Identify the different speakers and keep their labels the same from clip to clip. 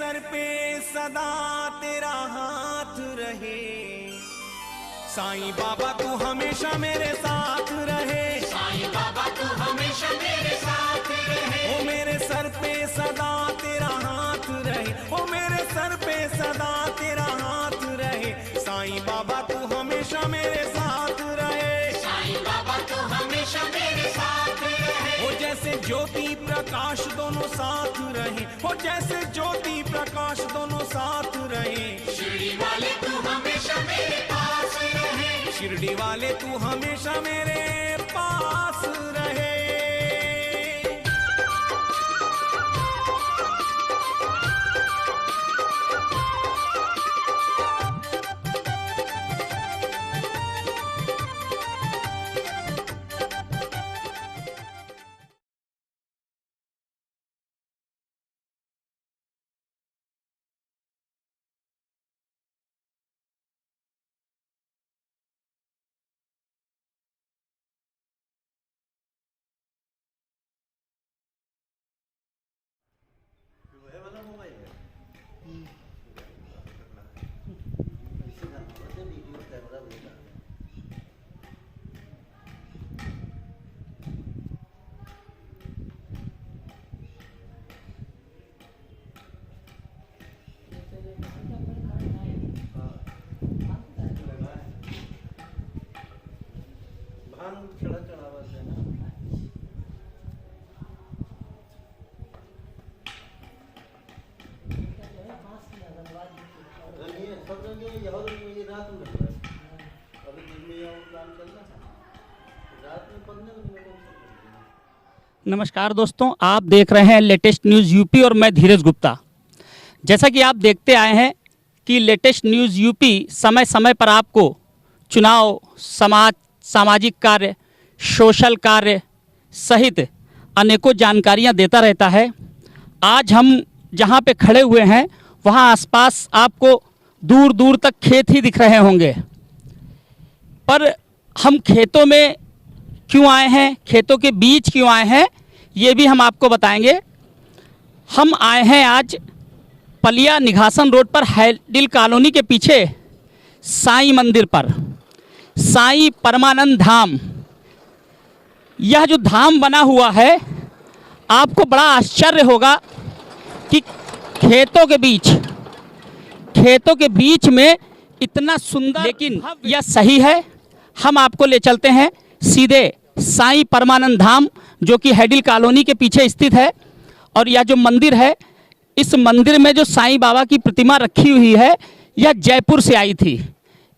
Speaker 1: Sir पे सदा तेरा हाथ रहे, साईं बाबा तू हमेशा मेरे साथ रहे,
Speaker 2: साईं बाबा तू हमेशा मेरे साथ रहे।
Speaker 1: ओ मेरे सर पे सदा तेरा हाथ रहे, ओ मेरे सर पे सदा तेरा हाथ रहे, साईं बाबा तू हमेशा मेरे साथ रहे,
Speaker 2: साईं बाबा तू हमेशा मेरे साथ रहे।
Speaker 1: ओ जैसे ज्योति प्रकाश दोनों साथ रहे, ओ जैसे ज्योति प्रकाश दोनों साथ रहे,
Speaker 2: शिरडी वाले तू हमेशा मेरे पास रहे,
Speaker 1: शिरडी वाले तू हमेशा मेरे पास रहे।
Speaker 3: नमस्कार दोस्तों, आप देख रहे हैं लेटेस्ट न्यूज़ यूपी और मैं धीरज गुप्ता। जैसा कि आप देखते आए हैं कि लेटेस्ट न्यूज़ यूपी समय समय पर आपको चुनाव, सामाजिक कार्य, सोशल कार्य सहित अनेकों जानकारियां देता रहता है। आज हम जहां पे खड़े हुए हैं वहां आसपास आपको दूर दूर तक खेत ही दिख रहे होंगे, पर हम खेतों में क्यों आए हैं, खेतों के बीच क्यों आए हैं, ये भी हम आपको बताएंगे। हम आए हैं आज पलिया निघासन रोड पर हैडिल कॉलोनी के पीछे साईं मंदिर पर, साईं परमानंद धाम। यह जो धाम बना हुआ है, आपको बड़ा आश्चर्य होगा कि खेतों के बीच में इतना सुंदर, लेकिन यह सही है। हम आपको ले चलते हैं सीधे साईं परमानंद धाम, जो कि हैडिल कॉलोनी के पीछे स्थित है। और यह जो मंदिर है, इस मंदिर में जो साईं बाबा की प्रतिमा रखी हुई है, यह जयपुर से आई थी।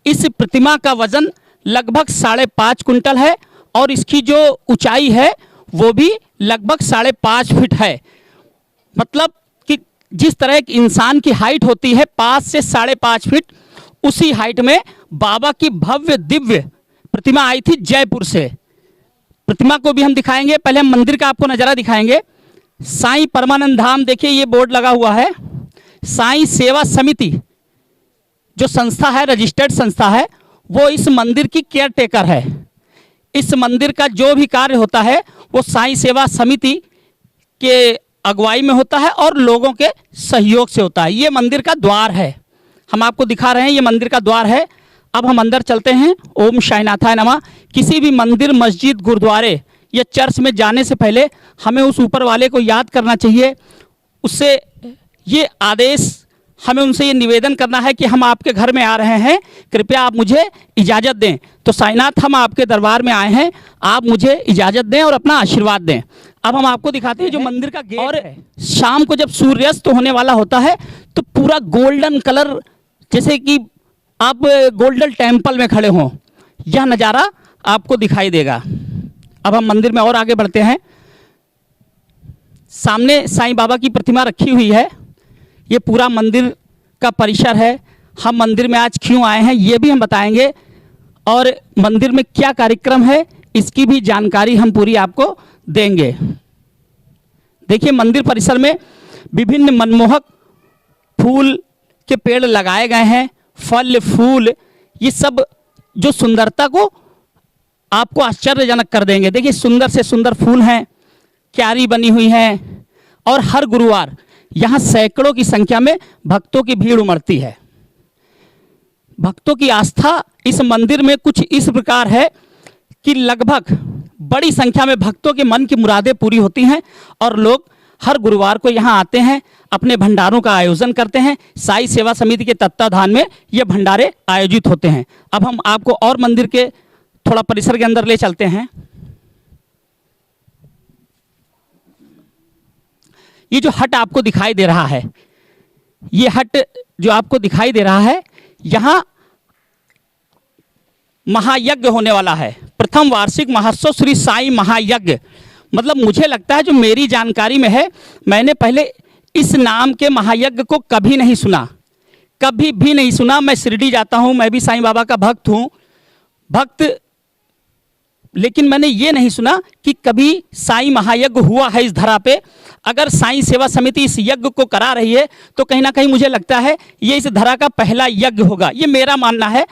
Speaker 3: इस प्रतिमा का वजन लगभग 5.5 कुंटल है और इसकी जो ऊंचाई है वो भी लगभग 5.5 फीट है। मतलब कि जिस तरह एक इंसान की हाइट होती है 5 से 5.5 फीट, उसी हाइट में बाबा की भव्य दिव्य प्रतिमा आई थी जयपुर से। प्रतिमा को भी हम दिखाएंगे, पहले हम मंदिर का आपको नज़ारा दिखाएंगे। साईं परमानंद धाम, देखिए ये बोर्ड लगा हुआ है। साईं सेवा समिति जो संस्था है, रजिस्टर्ड संस्था है, वो इस मंदिर की केयर टेकर है। इस मंदिर का जो भी कार्य होता है वो साईं सेवा समिति के अगुवाई में होता है और लोगों के सहयोग से होता है। ये मंदिर का द्वार है, हम आपको दिखा रहे हैं, ये मंदिर का द्वार है। अब हम अंदर चलते हैं। ओम साईनाथाय नमः। किसी भी मंदिर, मस्जिद, गुरुद्वारे या चर्च में जाने से पहले हमें उस ऊपर वाले को याद करना चाहिए। उससे ये आदेश, हमें उनसे ये निवेदन करना है कि हम आपके घर में आ रहे हैं, कृपया आप मुझे इजाज़त दें। तो साईनाथ, हम आपके दरबार में आए हैं, आप मुझे इजाज़त दें और अपना आशीर्वाद दें। अब हम आपको दिखाते हैं जो मंदिर का गेट और है। शाम को जब सूर्यास्त होने वाला होता है तो पूरा गोल्डन कलर, जैसे कि आप गोल्डन टेम्पल में खड़े हों, यह नज़ारा आपको दिखाई देगा। अब हम मंदिर में और आगे बढ़ते हैं। सामने साईं बाबा की प्रतिमा रखी हुई है। ये पूरा मंदिर का परिसर है। हम मंदिर में आज क्यों आए हैं ये भी हम बताएंगे, और मंदिर में क्या कार्यक्रम है इसकी भी जानकारी हम पूरी आपको देंगे। देखिए, मंदिर परिसर में विभिन्न मनमोहक फूल के पेड़ लगाए गए हैं, फल फूल, ये सब जो सुंदरता को आपको आश्चर्यजनक कर देंगे। देखिए, सुंदर से सुंदर फूल हैं, क्यारी बनी हुई हैं, और हर गुरुवार यहाँ सैकड़ों की संख्या में भक्तों की भीड़ उमड़ती है। भक्तों की आस्था इस मंदिर में कुछ इस प्रकार है कि लगभग बड़ी संख्या में भक्तों के मन की मुरादें पूरी होती हैं और लोग हर गुरुवार को यहाँ आते हैं, अपने भंडारों का आयोजन करते हैं। साई सेवा समिति के तत्वाधान में ये भंडारे आयोजित होते हैं। अब हम आपको और मंदिर के थोड़ा परिसर के अंदर ले चलते हैं। ये जो हट आपको दिखाई दे रहा है, ये हट जो आपको दिखाई दे रहा है, यहाँ महायज्ञ होने वाला है। प्रथम वार्षिक महोत्सव श्री साई महायज्ञ। मतलब मुझे लगता है, जो मेरी जानकारी में है, मैंने पहले इस नाम के महायज्ञ को कभी नहीं सुना, कभी भी नहीं सुना। मैं शिरडी जाता हूँ, मैं भी साईं बाबा का भक्त हूँ, लेकिन मैंने ये नहीं सुना कि कभी साई महायज्ञ हुआ है इस धरा पे। अगर साई सेवा समिति इस यज्ञ को करा रही है तो कहीं ना कहीं मुझे लगता है ये इस धरा का पहला यज्ञ होगा, ये मेरा मानना है।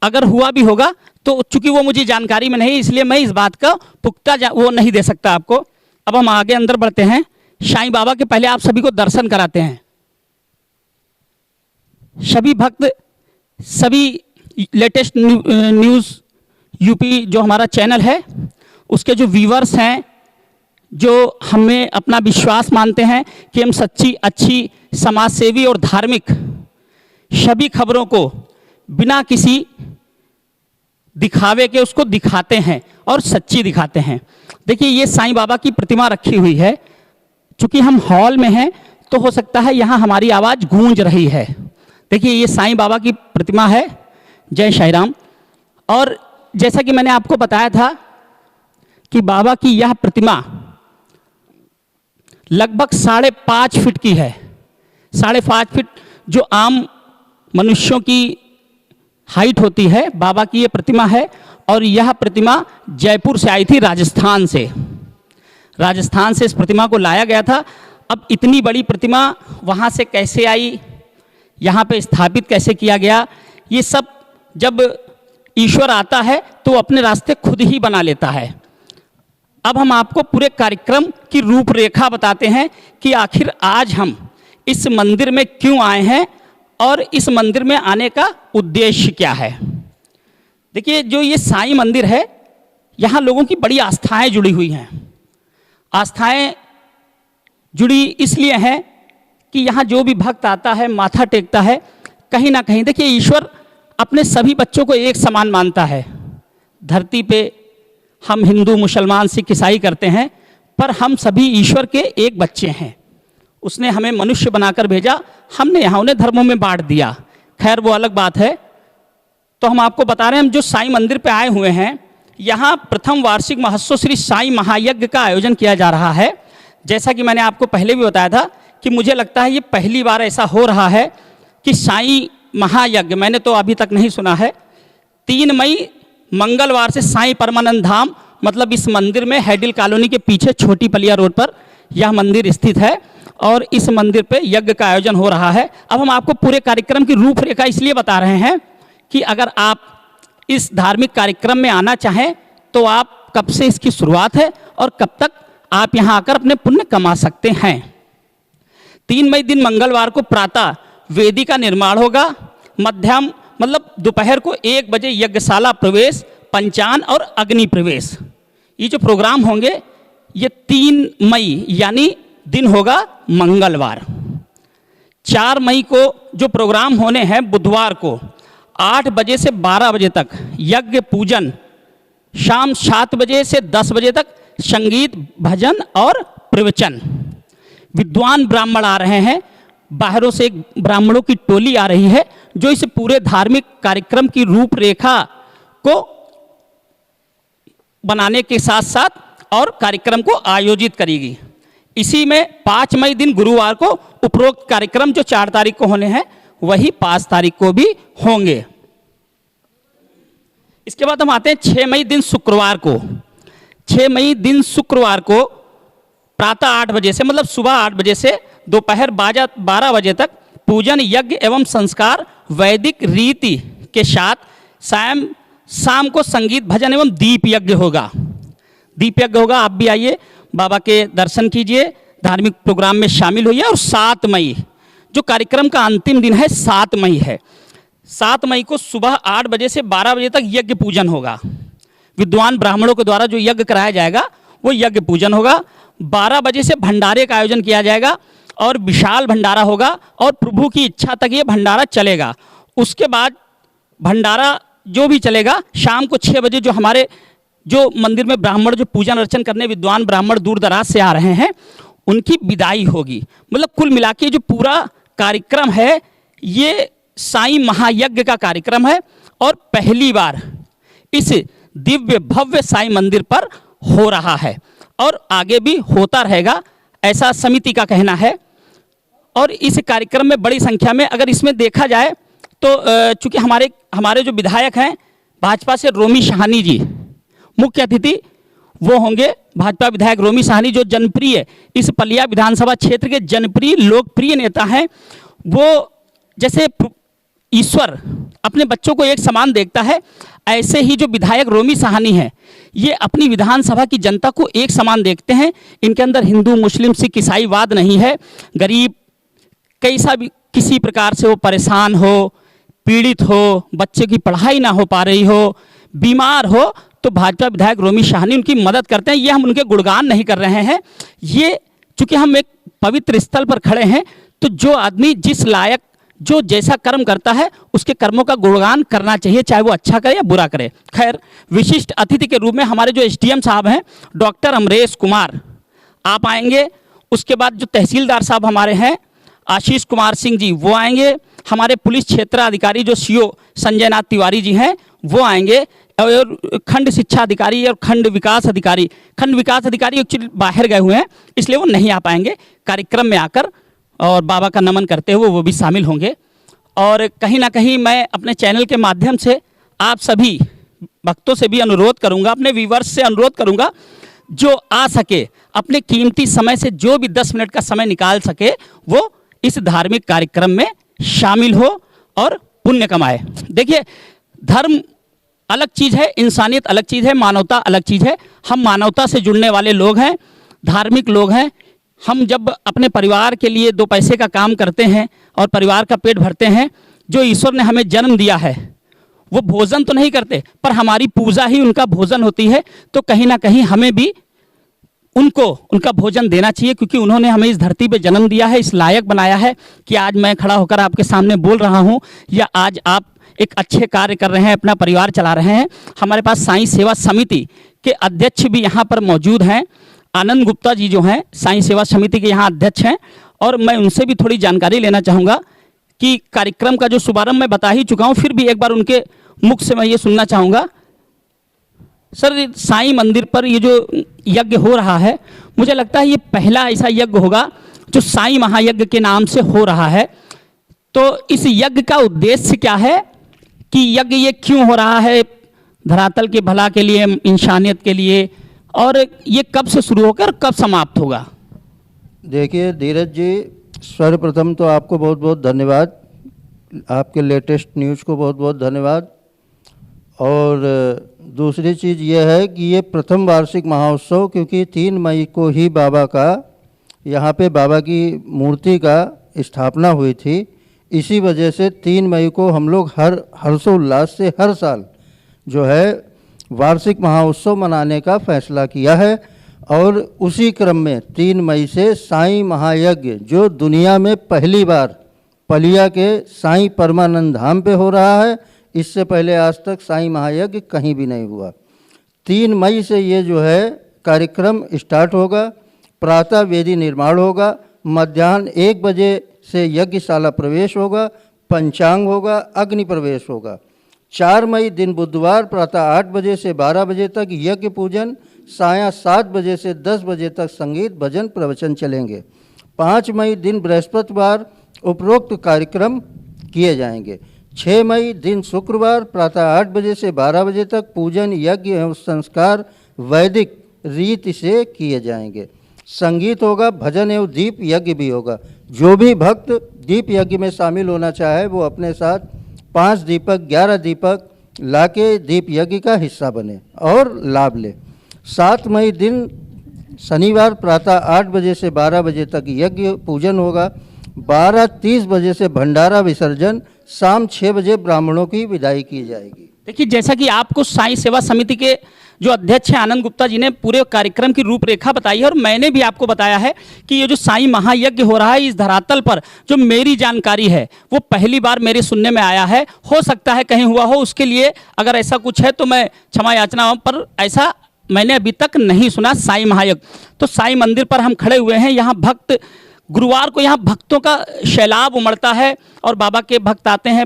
Speaker 3: अगर हुआ भी होगा तो चूंकि वो मुझे जानकारी में नहीं, इसलिए मैं इस बात का पुख्ता वो नहीं दे सकता आपको। अब हम आगे अंदर बढ़ते हैं। साईं बाबा के पहले आप सभी को दर्शन कराते हैं। सभी भक्त, सभी लेटेस्ट न्यूज़ यूपी जो हमारा चैनल है, उसके जो व्यूअर्स हैं, जो हमें अपना विश्वास मानते हैं कि हम सच्ची, अच्छी, समाजसेवी और धार्मिक सभी खबरों को बिना किसी दिखावे के उसको दिखाते हैं और सच्ची दिखाते हैं। देखिए, ये साईं बाबा की प्रतिमा रखी हुई है। चूंकि हम हॉल में हैं तो हो सकता है यहाँ हमारी आवाज़ गूंज रही है। देखिए, ये साईं बाबा की प्रतिमा है। जय साईं राम। और जैसा कि मैंने आपको बताया था कि बाबा की यह प्रतिमा लगभग 5.5 फीट की है। 5.5 फीट जो आम मनुष्यों की हाइट होती है, बाबा की ये प्रतिमा है। और यह प्रतिमा जयपुर से आई थी, राजस्थान से। राजस्थान से इस प्रतिमा को लाया गया था। अब इतनी बड़ी प्रतिमा वहाँ से कैसे आई, यहाँ पे स्थापित कैसे किया गया, ये सब जब ईश्वर आता है तो अपने रास्ते खुद ही बना लेता है। अब हम आपको पूरे कार्यक्रम की रूपरेखा बताते हैं कि आखिर आज हम इस मंदिर में क्यों आए हैं और इस मंदिर में आने का उद्देश्य क्या है। देखिए, जो ये साईं मंदिर है, यहाँ लोगों की बड़ी आस्थाएं जुड़ी हुई हैं। आस्थाएं जुड़ी इसलिए हैं कि यहाँ जो भी भक्त आता है, माथा टेकता है, कहीं ना कहीं देखिए ईश्वर अपने सभी बच्चों को एक समान मानता है। धरती पे हम हिंदू, मुसलमान, सिख, ईसाई करते हैं, पर हम सभी ईश्वर के एक बच्चे हैं। उसने हमें मनुष्य बनाकर भेजा, हमने यहाँ उन्हें धर्मों में बांट दिया। खैर, वो अलग बात है। तो हम आपको बता रहे हैं, हम जो साईं मंदिर पे आए हुए हैं, यहाँ प्रथम वार्षिक महोत्सव श्री साईं महायज्ञ का आयोजन किया जा रहा है। जैसा कि मैंने आपको पहले भी बताया था कि मुझे लगता है ये पहली बार ऐसा हो रहा है कि साईं महायज्ञ, मैंने तो अभी तक नहीं सुना है। 3 मई मंगलवार से साईं परमानंद धाम, मतलब इस मंदिर में हैडिल कॉलोनी के पीछे छोटी पलिया रोड पर यह मंदिर स्थित है और इस मंदिर पे यज्ञ का आयोजन हो रहा है। अब हम आपको पूरे कार्यक्रम की रूपरेखा इसलिए बता रहे हैं कि अगर आप इस धार्मिक कार्यक्रम में आना चाहें तो आप कब से इसकी शुरुआत है और कब तक आप यहाँ आकर अपने पुण्य कमा सकते हैं। 3 मई दिन मंगलवार को प्रातः वेदी का निर्माण होगा। मध्याह्न मतलब दोपहर को 1 बजे यज्ञशाला प्रवेश, पंचान और अग्नि प्रवेश, ये जो प्रोग्राम होंगे ये 3 मई यानी दिन होगा मंगलवार। 4 मई को जो प्रोग्राम होने हैं बुधवार को 8 बजे से 12 बजे तक यज्ञ पूजन, शाम 7 बजे से 10 बजे तक संगीत, भजन और प्रवचन। विद्वान ब्राह्मण आ रहे हैं, बाहरों से एक ब्राह्मणों की टोली आ रही है जो इस पूरे धार्मिक कार्यक्रम की रूपरेखा को बनाने के साथ साथ और कार्यक्रम को आयोजित करेगी। इसी में 5 मई दिन गुरुवार को उपरोक्त कार्यक्रम जो 4 तारीख को होने हैं वही 5 तारीख को भी होंगे। इसके बाद हम आते हैं 6 मई दिन शुक्रवार को। 6 मई दिन शुक्रवार को प्रातः 8 बजे से, मतलब सुबह 8 बजे से दोपहर 12 बजे तक पूजन, यज्ञ एवं संस्कार वैदिक रीति के साथ शाम को संगीत, भजन एवं दीप यज्ञ होगा। दीप यज्ञ होगा। आप भी आइए, बाबा के दर्शन कीजिए, धार्मिक प्रोग्राम में शामिल होइए। और 7 मई जो कार्यक्रम का अंतिम दिन है 7 मई है। 7 मई को सुबह 8 बजे से 12 बजे तक यज्ञ पूजन होगा। विद्वान ब्राह्मणों के द्वारा जो यज्ञ कराया जाएगा वो यज्ञ पूजन होगा। 12 बजे से भंडारे का आयोजन किया जाएगा और विशाल भंडारा होगा और प्रभु की इच्छा तक ये भंडारा चलेगा। उसके बाद भंडारा जो भी चलेगा शाम को 6 बजे जो हमारे जो मंदिर में ब्राह्मण जो पूजन अर्चन करने विद्वान ब्राह्मण दूर दराज से आ रहे हैं उनकी विदाई होगी। मतलब कुल मिला के जो पूरा कार्यक्रम है ये साईं महायज्ञ का कार्यक्रम है और पहली बार इस दिव्य भव्य साईं मंदिर पर हो रहा है और आगे भी होता रहेगा, ऐसा समिति का कहना है। और इस कार्यक्रम में बड़ी संख्या में अगर इसमें देखा जाए तो चूँकि हमारे जो विधायक हैं भाजपा से रोमी शाहनी जी मुख्य अतिथि वो होंगे। भाजपा विधायक रोमी शाहनी जो जनप्रिय इस पलिया विधानसभा क्षेत्र के जनप्रिय लोकप्रिय नेता हैं। वो जैसे ईश्वर अपने बच्चों को एक समान देखता है ऐसे ही जो विधायक रोमी शाहनी हैं ये अपनी विधानसभा की जनता को एक समान देखते हैं। इनके अंदर हिंदू मुस्लिम सिख ईसाईवाद नहीं है। गरीब कैसा भी किसी प्रकार से वो परेशान हो, पीड़ित हो, बच्चे की पढ़ाई ना हो पा रही हो, बीमार हो तो भाजपा विधायक रोमी शाहनी उनकी मदद करते हैं। ये हम उनके गुणगान नहीं कर रहे हैं। ये चूँकि हम एक पवित्र स्थल पर खड़े हैं तो जो आदमी जिस लायक जो जैसा कर्म करता है उसके कर्मों का गुणगान करना चाहिए, चाहे वो अच्छा करे या बुरा करे। खैर, विशिष्ट अतिथि के रूप में हमारे जो एसडीएम साहब हैं डॉक्टर अमरेश कुमार आप आएंगे। उसके बाद जो तहसीलदार साहब हमारे हैं आशीष कुमार सिंह जी वो आएंगे। हमारे पुलिस क्षेत्र अधिकारी जो सीओ संजय नाथ तिवारी जी हैं वो आएंगे। और खंड शिक्षा अधिकारी और खंड विकास अधिकारी एक्चुअली बाहर गए हुए हैं इसलिए वो नहीं आ पाएंगे। कार्यक्रम में आकर और बाबा का नमन करते हुए वो भी शामिल होंगे। और कहीं ना कहीं मैं अपने चैनल के माध्यम से आप सभी भक्तों से भी अनुरोध करूंगा, अपने व्यूवर्स से अनुरोध करूंगा जो आ सके अपने कीमती समय से जो भी 10 मिनट का समय निकाल सके वो इस धार्मिक कार्यक्रम में शामिल हो और पुण्य कमाए। देखिए, धर्म अलग चीज़ है, इंसानियत अलग चीज़ है, मानवता अलग चीज़ है। हम मानवता से जुड़ने वाले लोग हैं, धार्मिक लोग हैं। हम जब अपने परिवार के लिए 2 पैसे का काम करते हैं और परिवार का पेट भरते हैं, जो ईश्वर ने हमें जन्म दिया है वो भोजन तो नहीं करते पर हमारी पूजा ही उनका भोजन होती है। तो कहीं ना कहीं हमें भी उनको उनका भोजन देना चाहिए क्योंकि उन्होंने हमें इस धरती पे जन्म दिया है, इस लायक बनाया है कि आज मैं खड़ा होकर आपके सामने बोल रहा हूँ या आज आप एक अच्छे कार्य कर रहे हैं, अपना परिवार चला रहे हैं। हमारे पास साईं सेवा समिति के अध्यक्ष भी यहाँ पर मौजूद हैं। आनंद गुप्ता जी जो हैं साईं सेवा समिति के यहाँ अध्यक्ष हैं और मैं उनसे भी थोड़ी जानकारी लेना चाहूँगा कि कार्यक्रम का जो शुभारंभ मैं बता ही चुका हूँ, फिर भी एक बार उनके मुख से मैं ये सुनना चाहूँगा। सर, साईं मंदिर पर ये जो यज्ञ हो रहा है मुझे लगता है ये पहला ऐसा यज्ञ होगा जो साईं महायज्ञ के नाम से हो रहा है। तो इस यज्ञ का उद्देश्य क्या है कि यज्ञ ये क्यों हो रहा है, धरातल के भला के लिए, इंसानियत के लिए, और ये कब से शुरू होकर कब समाप्त होगा?
Speaker 4: देखिए धीरज जी, सर्वप्रथम तो आपको बहुत बहुत धन्यवाद, आपके लेटेस्ट न्यूज़ को बहुत बहुत धन्यवाद। और दूसरी चीज़ ये है कि ये प्रथम वार्षिक महोत्सव क्योंकि 3 मई को ही बाबा का यहाँ पे बाबा की मूर्ति का स्थापना हुई थी, इसी वजह से 3 मई को हम लोग हर्षोल्लास से हर साल जो है वार्षिक महोत्सव मनाने का फैसला किया है। और उसी क्रम में 3 मई से साईं महायज्ञ जो दुनिया में पहली बार पलिया के साईं परमानंद धाम पे हो रहा है, इससे पहले आज तक साईं महायज्ञ कहीं भी नहीं हुआ। 3 मई से ये जो है कार्यक्रम स्टार्ट होगा। प्रातः वेदी निर्माण होगा, मध्याह्न 1 बजे से यज्ञशाला प्रवेश होगा, पंचांग होगा, अग्नि प्रवेश होगा। 4 मई दिन बुधवार प्रातः 8 बजे से 12 बजे तक यज्ञ पूजन, सायं 7 बजे से 10 बजे तक संगीत भजन प्रवचन चलेंगे। 5 मई दिन बृहस्पतिवार उपरोक्त कार्यक्रम किए जाएंगे। 6 मई दिन शुक्रवार प्रातः 8 बजे से 12 बजे तक पूजन यज्ञ एवं संस्कार वैदिक रीति से किए जाएंगे। संगीत होगा, भजन एवं दीप यज्ञ भी होगा। जो भी भक्त दीप यज्ञ में शामिल होना चाहे वो अपने साथ 5 दीपक 11 दीपक लाके दीप यज्ञ का हिस्सा बने और लाभ ले। 7 मई दिन शनिवार प्रातः 8 बजे से 12 बजे तक यज्ञ पूजन होगा। 12:30 बजे से भंडारा विसर्जन, शाम 6 बजे ब्राह्मणों की विदाई की जाएगी।
Speaker 3: देखिए, जैसा कि आपको साईं सेवा समिति के जो अध्यक्ष हैं आनंद गुप्ता जी ने पूरे कार्यक्रम की रूपरेखा बताई है, और मैंने भी आपको बताया है कि ये जो साईं महायज्ञ हो रहा है इस धरातल पर, जो मेरी जानकारी है वो पहली बार मेरे सुनने में आया है। हो सकता है कहीं हुआ हो, उसके लिए अगर ऐसा कुछ है तो मैं क्षमा याचना, पर ऐसा मैंने अभी तक नहीं सुना साईं महायज्ञ। तो साईं मंदिर पर हम खड़े हुए हैं, यहाँ भक्त, गुरुवार को यहाँ भक्तों का सैलाब उमड़ता है और बाबा के भक्त आते हैं,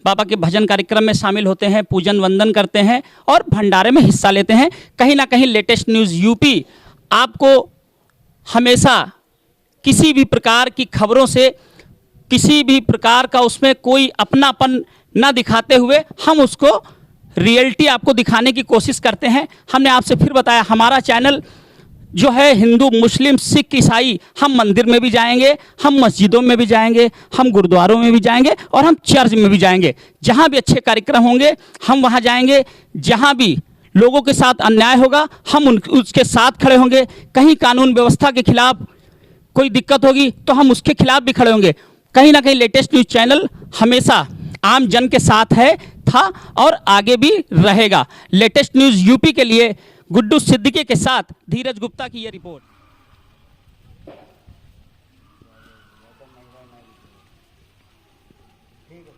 Speaker 3: बाबा के भजन कार्यक्रम में शामिल होते हैं, पूजन वंदन करते हैं और भंडारे में हिस्सा लेते हैं। कहीं ना कहीं लेटेस्ट न्यूज़ यूपी आपको हमेशा किसी भी प्रकार की खबरों से, किसी भी प्रकार का उसमें कोई अपनापन न दिखाते हुए हम उसको रियलिटी आपको दिखाने की कोशिश करते हैं। हमने आपसे फिर बताया, हमारा चैनल जो है हिंदू, मुस्लिम, सिख, ईसाई, हम मंदिर में भी जाएंगे, हम मस्जिदों में भी जाएंगे, हम गुरुद्वारों में भी जाएंगे और हम चर्च में भी जाएंगे। जहाँ भी अच्छे कार्यक्रम होंगे हम वहाँ जाएंगे। जहाँ भी लोगों के साथ अन्याय होगा हम उसके साथ खड़े होंगे। कहीं कानून व्यवस्था के खिलाफ कोई दिक्कत होगी तो हम उसके खिलाफ भी खड़े होंगे। कहीं ना कहीं लेटेस्ट न्यूज़ चैनल हमेशा आम जन के साथ है, था और आगे भी रहेगा। लेटेस्ट न्यूज़ यूपी के लिए गुड्डू सिद्दीकी के साथ धीरज गुप्ता की ये रिपोर्ट।
Speaker 4: ठीक है।